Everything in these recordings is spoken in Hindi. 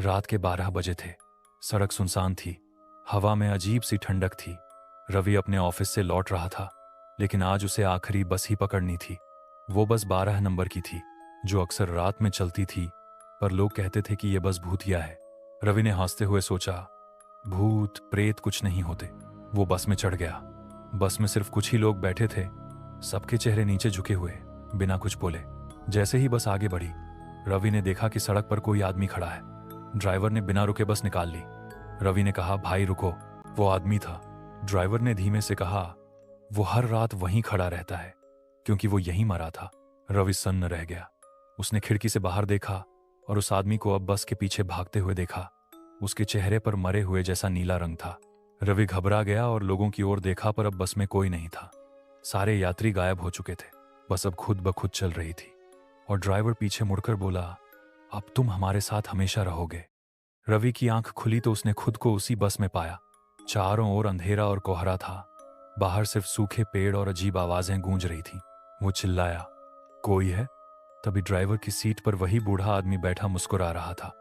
रात के 12 बजे थे। सड़क सुनसान थी। हवा में अजीब सी ठंडक थी। रवि अपने ऑफिस से लौट रहा था, लेकिन आज उसे आखिरी बस ही पकड़नी थी। वो बस 12 नंबर की थी, जो अक्सर रात में चलती थी, पर लोग कहते थे कि यह बस भूतिया है। रवि ने हंसते हुए सोचा, भूत प्रेत कुछ नहीं होते। वो बस में चढ़ गया। बस में सिर्फ कुछ ही लोग बैठे थे। सबके चेहरे नीचे झुके हुए, बिना कुछ बोले। जैसे ही बस आगे बढ़ी, रवि ने देखा कि सड़क पर कोई आदमी खड़ा है। ड्राइवर ने बिना रुके बस निकाल ली। रवि ने कहा, भाई रुको। वो आदमी था। ड्राइवर ने धीमे से कहा, वो हर रात वहीं खड़ा रहता है, क्योंकि वो यहीं मरा था। रवि सन्न रह गया। उसने खिड़की से बाहर देखा और उस आदमी को अब बस के पीछे भागते हुए देखा। उसके चेहरे पर मरे हुए जैसा नीला रंग था। रवि घबरा गया और लोगों की ओर देखा, पर अब बस में कोई नहीं था। सारे यात्री गायब हो चुके थे। बस अब खुद ब खुद चल रही थी और ड्राइवर पीछे मुड़कर बोला, अब तुम हमारे साथ हमेशा रहोगे। रवि की आंख खुली तो उसने खुद को उसी बस में पाया। चारों ओर अंधेरा और कोहरा था। बाहर सिर्फ सूखे पेड़ और अजीब आवाजें गूंज रही थीं। वो चिल्लाया, कोई है? तभी ड्राइवर की सीट पर वही बूढ़ा आदमी बैठा मुस्कुरा रहा था।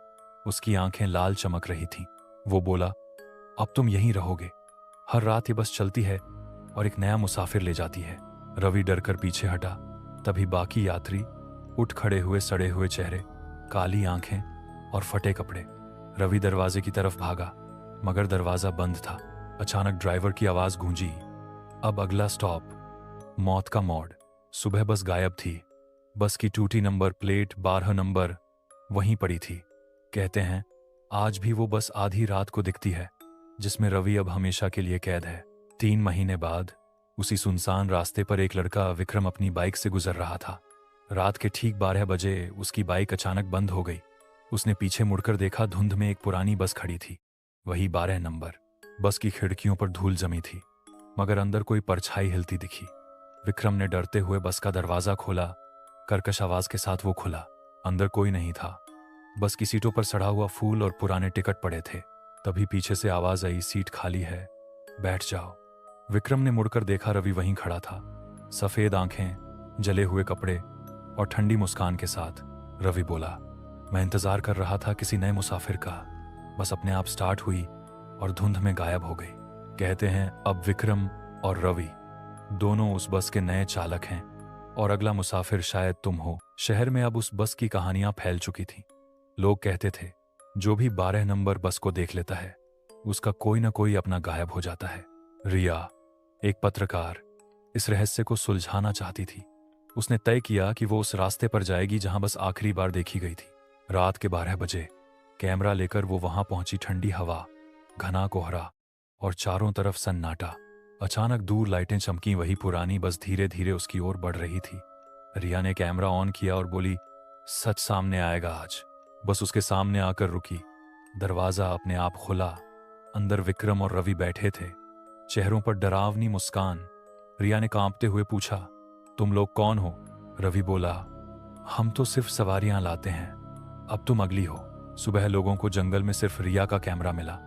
उसकी आंखें लाल चमक रही थीं। वो बोला, अब तुम यहीं रहोगे। हर रात ये बस चलती है और एक नया मुसाफिर ले जाती है। रवि डरकर पीछे हटा। तभी बाकी यात्री उठ खड़े हुए, सड़े हुए चेहरे, काली आंखें और फटे कपड़े। रवि दरवाजे की तरफ भागा, मगर दरवाजा बंद था। अचानक ड्राइवर की आवाज गूंजी, अब अगला स्टॉप मौत का मोड़। सुबह बस गायब थी। बस की टूटी नंबर प्लेट 12 नंबर वहीं पड़ी थी। कहते हैं आज भी वो बस आधी रात को दिखती है, जिसमें रवि अब हमेशा के लिए कैद है। 3 महीने बाद उसी सुनसान रास्ते पर एक लड़का विक्रम अपनी बाइक से गुजर रहा था। रात के ठीक 12 बजे उसकी बाइक अचानक बंद हो गई। उसने पीछे मुड़कर देखा, धुंध में एक पुरानी बस खड़ी थी, वही 12 नंबर। बस की खिड़कियों पर धूल जमी थी, मगर अंदर कोई परछाई हिलती दिखी। विक्रम ने डरते हुए बस का दरवाजा खोला। कर्कश आवाज के साथ वो खुला। अंदर कोई नहीं था। बस की सीटों पर सड़ा हुआ फूल और पुराने टिकट पड़े थे। तभी पीछे से आवाज आई, सीट खाली है, बैठ जाओ। विक्रम ने मुड़कर देखा, रवि वहीं खड़ा था, सफेद आंखें, जले हुए कपड़े और ठंडी मुस्कान के साथ। रवि बोला, मैं इंतजार कर रहा था किसी नए मुसाफिर का। बस अपने आप स्टार्ट हुई और धुंध में गायब हो गई। कहते हैं अब विक्रम और रवि दोनों उस बस के नए चालक हैं और अगला मुसाफिर शायद तुम हो। शहर में अब उस बस की कहानियां फैल चुकी थीं। लोग कहते थे, जो भी 12 नंबर बस को देख लेता है, उसका कोई ना कोई अपना गायब हो जाता है। रिया, एक पत्रकार, इस रहस्य को सुलझाना चाहती थी। उसने तय किया कि वो उस रास्ते पर जाएगी जहां बस आखिरी बार देखी गई थी। रात के 12 बजे कैमरा लेकर वो वहां पहुंची। ठंडी हवा, घना कोहरा और चारों तरफ सन्नाटा। अचानक दूर लाइटें चमकी। वही पुरानी बस धीरे धीरे उसकी ओर बढ़ रही थी। रिया ने कैमरा ऑन किया और बोली, सच सामने आएगा आज। बस उसके सामने आकर रुकी। दरवाजा अपने आप खुला। अंदर विक्रम और रवि बैठे थे, चेहरों पर डरावनी मुस्कान। रिया ने कांपते हुए पूछा, तुम लोग कौन हो? रवि बोला, हम तो सिर्फ सवारियां लाते हैं, अब तुम अगली हो। सुबह लोगों को जंगल में सिर्फ रिया का कैमरा मिला,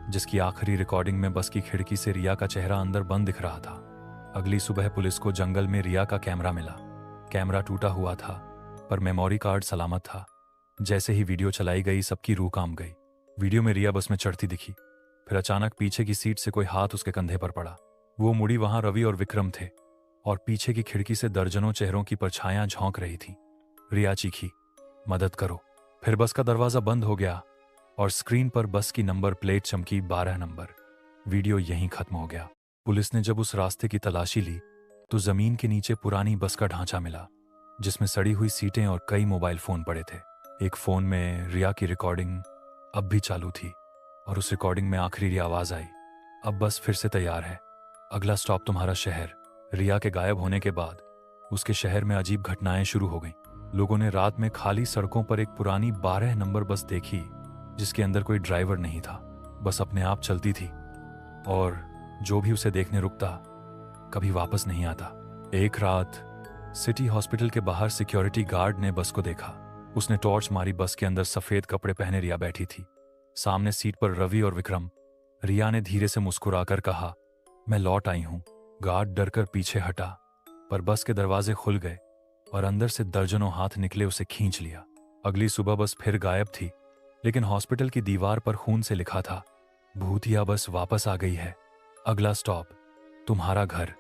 जिसकी आखिरी रिकॉर्डिंग में बस की खिड़की से रिया का चेहरा अंदर बंद दिख रहा था। अगली सुबह पुलिस को जंगल में रिया का कैमरा मिला। कैमरा टूटा हुआ था, पर मेमोरी कार्ड सलामत था। जैसे ही वीडियो चलाई गई, सबकी रूह कांप गई। वीडियो में रिया बस में चढ़ती दिखी। फिर अचानक पीछे की सीट से कोई हाथ उसके कंधे पर पड़ा। वो मुड़ी, वहां रवि और विक्रम थे और पीछे की खिड़की से दर्जनों चेहरों की परछायां झोंक रही थीं। रिया चीखी, मदद करो। फिर बस का दरवाजा बंद हो गया और स्क्रीन पर बस की नंबर प्लेट चमकी, 12 नंबर। वीडियो यहीं खत्म हो गया। पुलिस ने जब उस रास्ते की तलाशी ली तो जमीन के नीचे पुरानी बस का ढांचा मिला, जिसमें सड़ी हुई सीटें और कई मोबाइल फोन पड़े थे। एक फोन में रिया की रिकॉर्डिंग अब भी चालू थी और उस रिकॉर्डिंग में आखिरी आवाज आई, अब बस फिर से तैयार है, अगला स्टॉप तुम्हारा शहर। रिया के गायब होने के बाद उसके शहर में अजीब घटनाएं शुरू हो गईं। लोगों ने रात में खाली सड़कों पर एक पुरानी 12 नंबर बस देखी, जिसके अंदर कोई ड्राइवर नहीं था। बस अपने आप चलती थी और जो भी उसे देखने रुकता कभी वापस नहीं आता। एक रात सिटी हॉस्पिटल के बाहर सिक्योरिटी गार्ड ने बस को देखा। उसने टॉर्च मारी। बस के अंदर सफेद कपड़े पहने रिया बैठी थी। सामने सीट पर रवि और विक्रम। रिया ने धीरे से मुस्कुराकर कहा, मैं लौट आई हूं। गार्ड डरकर पीछे हटा, पर बस के दरवाजे खुल गए और अंदर से दर्जनों हाथ निकले, उसे खींच लिया। अगली सुबह बस फिर गायब थी लेकिन हॉस्पिटल की दीवार पर खून से लिखा था, भूतिया बस वापस आ गई है। अगला स्टॉप तुम्हारा घर।